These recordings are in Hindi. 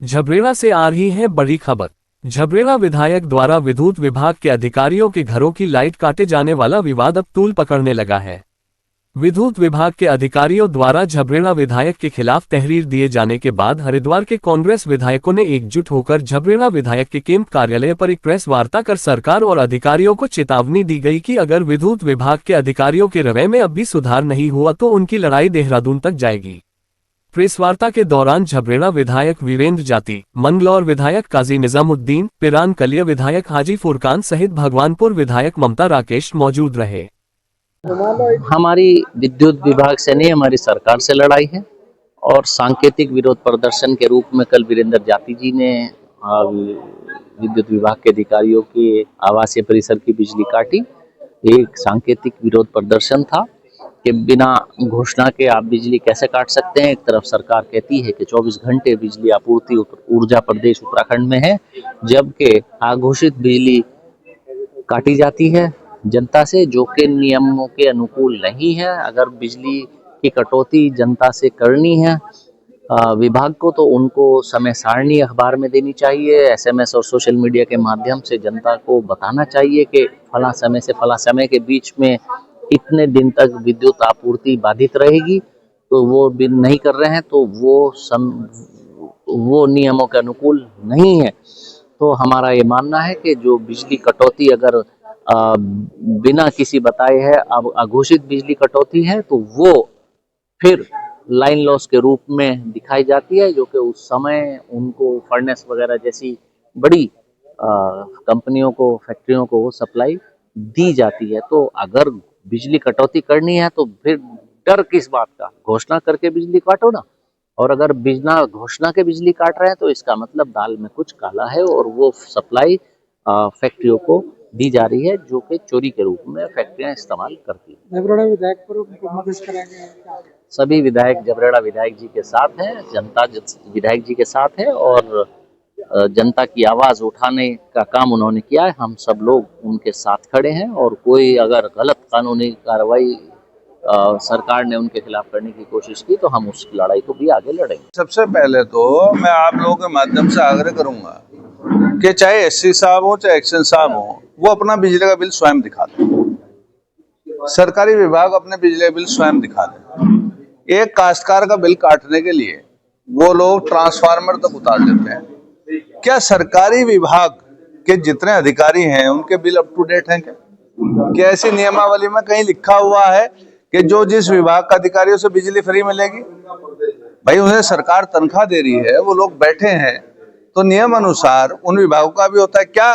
झबरेड़ा से आ रही है बड़ी खबर। झबरेड़ा विधायक द्वारा विद्युत विभाग के अधिकारियों के घरों की लाइट काटे जाने वाला विवाद अब तूल पकड़ने लगा है। विद्युत विभाग के अधिकारियों द्वारा झबरेड़ा विधायक के खिलाफ तहरीर दिए जाने के बाद हरिद्वार के कांग्रेस विधायकों ने एकजुट होकर झबरेड़ा विधायक के कैंप कार्यालय पर एक प्रेस वार्ता कर सरकार और अधिकारियों को चेतावनी दी गई कि अगर विद्युत विभाग के अधिकारियों के रवैये में अब भी सुधार नहीं हुआ तो उनकी लड़ाई देहरादून तक जाएगी। प्रेस वार्ता के दौरान झबरेड़ा विधायक वीरेंद्र जाति, मंगलौर विधायक काजी निजामुद्दीन, पिरान कलिया विधायक हाजी फुरकान सहित भगवानपुर विधायक ममता राकेश मौजूद रहे। हमारी विद्युत विभाग से नहीं, हमारी सरकार से लड़ाई है और सांकेतिक विरोध प्रदर्शन के रूप में कल वीरेंद्र जाति जी ने विद्युत विभाग के अधिकारियों के आवासीय परिसर की बिजली काटी। एक सांकेतिक विरोध प्रदर्शन था कि बिना घोषणा के आप बिजली कैसे काट सकते हैं। एक तरफ सरकार कहती है कि 24 घंटे बिजली आपूर्ति ऊर्जा प्रदेश उत्तराखंड में है, जबकि अघोषित बिजली काटी जाती है जनता से, जो कि नियमों के अनुकूल नहीं है। अगर बिजली की कटौती जनता से करनी है विभाग को, तो उनको समय सारणी अखबार में देनी चाहिए, SMS और सोशल मीडिया के माध्यम से जनता को बताना चाहिए कि फला समय से फला समय के बीच में इतने दिन तक विद्युत आपूर्ति बाधित रहेगी। तो वो बिल नहीं कर रहे हैं तो वो नियमों के अनुकूल नहीं है। तो हमारा ये मानना है कि जो बिजली कटौती अगर बिना किसी बताए है, अब अघोषित बिजली कटौती है, तो वो फिर लाइन लॉस के रूप में दिखाई जाती है, जो कि उस समय उनको फर्नेस वगैरह जैसी बड़ी कंपनियों को, फैक्ट्रियों को वो सप्लाई दी जाती है। तो अगर बिजली कटौती करनी है तो फिर डर किस बात का, घोषणा करके बिजली काटो ना। और अगर बिना घोषणा के बिजली काट रहे हैं तो इसका मतलब दाल में कुछ काला है और वो सप्लाई फैक्ट्रियों को दी जा रही है, जो कि चोरी के रूप में फैक्ट्रियां इस्तेमाल करती हैं। सभी विधायक झबरेड़ा विधायक जी के साथ हैं, जनता विधायक जी के साथ है और जनता की आवाज उठाने का काम उन्होंने किया है। हम सब लोग उनके साथ खड़े हैं और कोई अगर गलत कानूनी कार्रवाई सरकार ने उनके खिलाफ करने की कोशिश की तो हम उस लड़ाई को भी आगे लड़ेंगे। सबसे पहले तो मैं आप लोगों के माध्यम से आग्रह करूंगा कि चाहे SC साहब हो चाहे एक्शन साहब हो, वो अपना बिजली का बिल स्वयं दिखा दें। सरकारी विभाग अपने बिजली का बिल स्वयं दिखा दें। एक काश्तकार का बिल काटने के लिए वो लोग ट्रांसफार्मर तक उतार लेते हैं। क्या सरकारी विभाग के जितने अधिकारी हैं उनके बिल अप टू डेट हैं? क्या ऐसी नियमावली में कहीं लिखा हुआ है कि जो जिस विभाग का अधिकारी उसे बिजली फ्री मिलेगी? भाई, उन्हें सरकार तनख्वाह दे रही है, वो लोग बैठे हैं, तो नियम अनुसार उन विभागों का भी होता है। क्या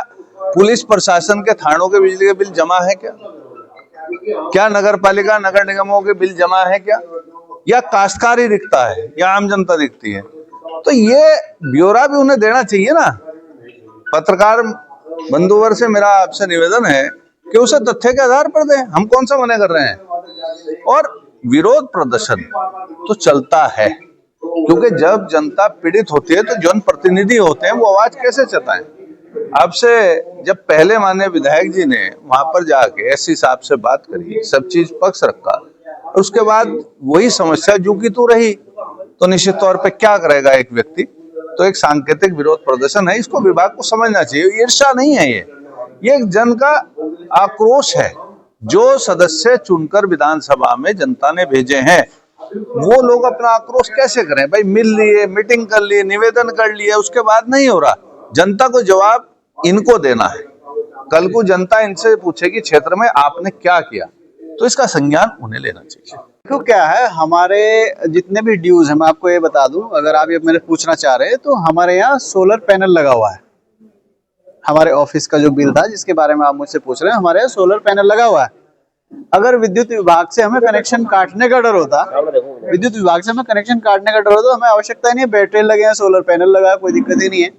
पुलिस प्रशासन के थानों के बिजली के बिल जमा है क्या नगर पालिका नगर निगमों के बिल जमा है क्या, या काश्तकार ही दिखता है या आम जनता दिखती है? तो ये ब्यौरा भी उन्हें देना चाहिए ना। पत्रकार बंधुवर से मेरा आपसे निवेदन है कि उसे तथ्य के आधार पर दें, हम कौन सा मना कर रहे हैं। और विरोध प्रदर्शन तो चलता है, क्योंकि जब जनता पीड़ित होती है तो जनप्रतिनिधि होते हैं, वो आवाज कैसे चलाएं। आपसे जब पहले माननीय विधायक जी ने वहां पर जाके SC साहब से बात करी, सब चीज पक्ष रखा, उसके बाद वही समस्या जो की तू रही, तो निश्चित तौर पे क्या करेगा एक व्यक्ति। तो एक सांकेतिक विरोध प्रदर्शन है, इसको विभाग को समझना चाहिए। ईर्ष्या नहीं है, ये एक जन का आक्रोश है। जो सदस्य चुनकर विधानसभा में जनता ने भेजे हैं, वो लोग अपना आक्रोश कैसे करें? भाई, मिल लिए, मीटिंग कर लिए, निवेदन कर लिए, उसके बाद नहीं हो रहा। जनता को जवाब इनको देना है। कल को जनता इनसे पूछेगी क्षेत्र में आपने क्या किया, तो इसका संज्ञान उन्हें लेना चाहिए। तो क्या है, हमारे जितने भी ड्यूज हैं, मैं आपको ये बता दूं, अगर आप ये मेरे पूछना चाह रहे हैं तो हमारे यहाँ सोलर पैनल लगा हुआ है। हमारे ऑफिस का जो बिल था जिसके बारे में आप मुझसे पूछ रहे हैं, हमारे यहाँ सोलर पैनल लगा हुआ है। अगर विद्युत विभाग से हमें कनेक्शन काटने का डर होता, हमें आवश्यकता ही नहीं है। बैटरी लगे हैं, सोलर पैनल लगा है, कोई दिक्कत ही नहीं है।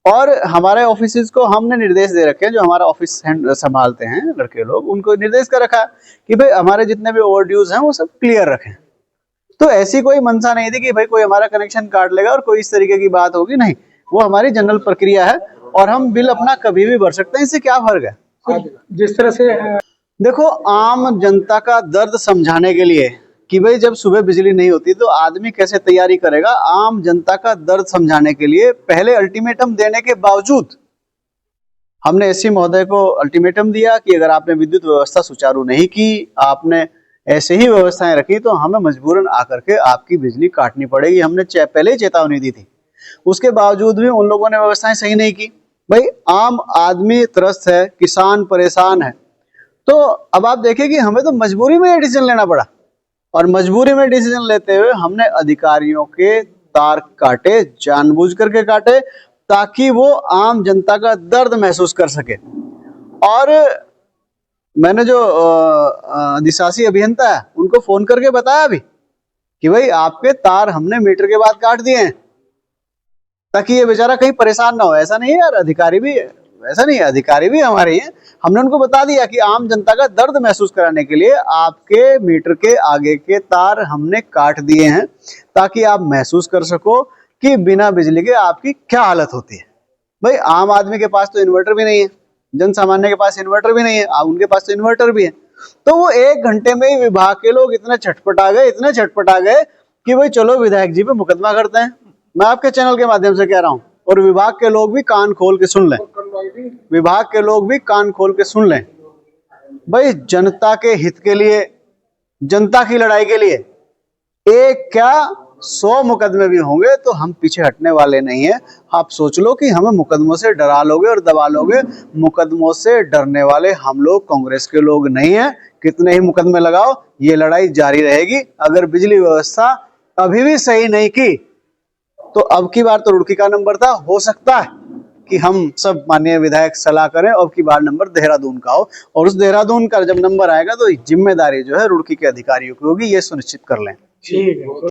और हमारे ऑफिस को हमने निर्देश दे रखे हैं, जो हमारा ऑफिस संभालते हैं लड़के लोग, उनको निर्देश कर रखा है कि भाई हमारे जितने भी ओवर ड्यूज हैं वो सब क्लियर रखें। तो ऐसी कोई मंशा नहीं थी कि भाई कोई हमारा कनेक्शन काट लेगा और कोई इस तरीके की बात होगी, नहीं। वो हमारी जनरल प्रक्रिया है और हम बिल अपना कभी भी भर सकते हैं। इससे क्या फर्क है? जिस तरह से देखो, आम जनता का दर्द समझाने के लिए कि भाई जब सुबह बिजली नहीं होती तो आदमी कैसे तैयारी करेगा। आम जनता का दर्द समझाने के लिए पहले अल्टीमेटम देने के बावजूद हमने एससी महोदय को अल्टीमेटम दिया कि अगर आपने विद्युत व्यवस्था सुचारू नहीं की, आपने ऐसे ही व्यवस्थाएं रखी तो हमें मजबूरन आकर के आपकी बिजली काटनी पड़ेगी। हमने पहले ही चेतावनी दी थी, उसके बावजूद भी उन लोगों ने व्यवस्थाएं सही नहीं की। भाई आम आदमी त्रस्त है, किसान परेशान है, तो अब आप देखिए कि हमें तो मजबूरी में ये डिसीजन लेना पड़ा, और मजबूरी में डिसीजन लेते हुए हमने अधिकारियों के तार काटे, जानबूझ करके काटे, ताकि वो आम जनता का दर्द महसूस कर सके। और मैंने जो अधिशासी अभियंता है उनको फोन करके बताया भी कि भाई आपके तार हमने मीटर के बाद काट दिए हैं, ताकि ये बेचारा कहीं परेशान ना हो। ऐसा नहीं है यार, अधिकारी भी ऐसा नहीं है, अधिकारी भी हमारे हैं। हमने उनको बता दिया कि आम जनता का दर्द महसूस कराने के लिए आपके मीटर के आगे के तार हमने काट दिए हैं, ताकि आप महसूस कर सको कि बिना बिजली के आपकी क्या हालत होती है। भाई आम आदमी के पास तो इन्वर्टर भी नहीं है, जन सामान्य के पास इन्वर्टर भी नहीं है, उनके पास तो इन्वर्टर भी है। तो वो 1 घंटे में ही विभाग के लोग इतने छटपटा गए कि भाई चलो विधायक जी पे मुकदमा करते हैं। मैं आपके चैनल के माध्यम से कह रहा हूं, और विभाग के लोग भी कान खोल के सुन लें, विभाग के लोग भी कान खोल के सुन लें। भाई जनता के हित के लिए, जनता की लड़ाई के लिए एक क्या 100 मुकदमे भी होंगे तो हम पीछे हटने वाले नहीं है। आप सोच लो कि हमें मुकदमों से डरा लोगे और दबा लोगे। मुकदमों से डरने वाले हम लोग कांग्रेस के लोग नहीं है। कितने ही मुकदमे लगाओ, ये लड़ाई जारी रहेगी। अगर बिजली व्यवस्था अभी भी सही नहीं की तो अब की बार तो रुड़की का नंबर था, हो सकता है कि हम सब माननीय विधायक सलाह करें और अब की बार नंबर देहरादून का हो, और उस देहरादून का जब नंबर आएगा तो जिम्मेदारी जो है रुड़की के अधिकारियों की होगी, ये सुनिश्चित कर लें। ठीक है।